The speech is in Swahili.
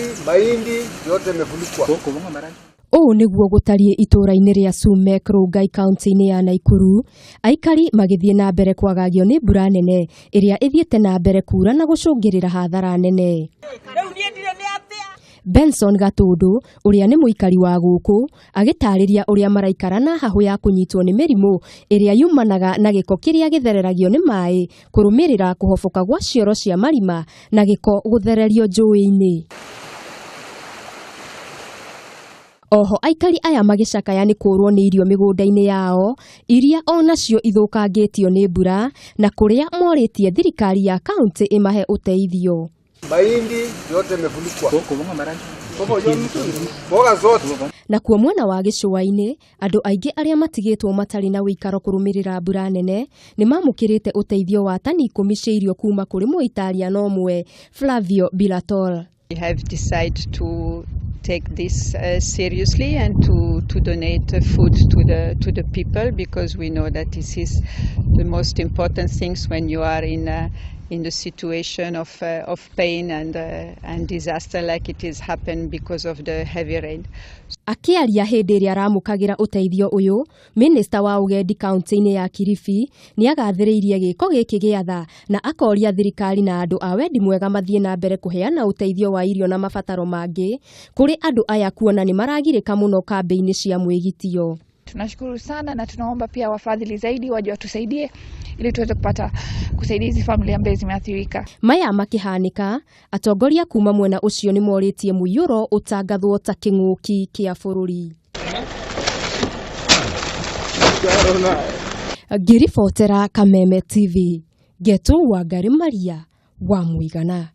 Mahindi yote yamefunikwa. Ũũ nĩguo gũtariĩ itũũra-inĩ rĩa Sumek, Rongai, kaunti-ini ya Naikuru, aikari magĩthiĩ na mbere kwagagio nĩ mbura nene ĩrĩa ithiite na mbere kuura na gũcũngĩrĩra hathara nene. Benson Gatundu, ũrĩa nĩ mũikari wa guku, agĩtarĩria ũrĩa maraikara na hahũ ya kũnyitwo nĩ mĩrimũ ĩrĩa yumanaga na gĩko kĩrĩa gĩthereragio nĩ maĩ kũrũmĩrĩra kũhoboka gwa cioro cia marima na gĩko gũthererio njuui-ini. Oho aikari aya magĩcakaya nĩ kũrwo nĩ irio mĩgũnda-inĩ yao, iria onacio ithũkangĩtio nĩ mbura na kũrĩa morĩtie thirikari ya kaunti ĩmahe ũteithio. Mahindi yote yamefunikwa. Mboga zote. Na kuo mwena wa gĩcũa-inĩ, andũ aingĩ arĩa matigĩtwo matarĩ na wĩikaro kũrũmĩrĩra mbura nene nĩ mamũkĩrĩte ũteithio wa tani 10 cia irio kuma kũrĩ mũitaliano ũmwe, Flavio Bilatol. We have decided to take this seriously and to donate food to the people, because we know that this is the most important things when you are in the situation of pain and disaster like it is happened because of the heavy rain. Akĩaria hĩndĩ ĩrĩa aramũkagĩra ũteithio ũyũ, Minista wa ũgendi kaunti-inĩ ya Kilifi nĩ agathĩrĩirie gĩko gĩkĩ gĩa tha na akoria thirikari na andũ a wendi mwega mathiĩ na mbere kũheana ũteithio wa irio na mabataro mangĩ kũrĩ andũ aya kuona nĩ maragirĩka mũno kambĩ-inĩ cia mwĩgitio. Tunashukuru sana na tunaomba pia wafadhili zaidi waje watusaidie ili tuweze kupata kusaidia hizi familia ambazo zimeathirika. Maya makĩhanĩka, atongoria kuma mwena ũcio nĩ morĩtie muiyuro ũtangathwo ta kĩng'ũki kĩa bũrũri. Ngĩribotera Kameme TV, Ngetu Wangari Maria wa Mũigana.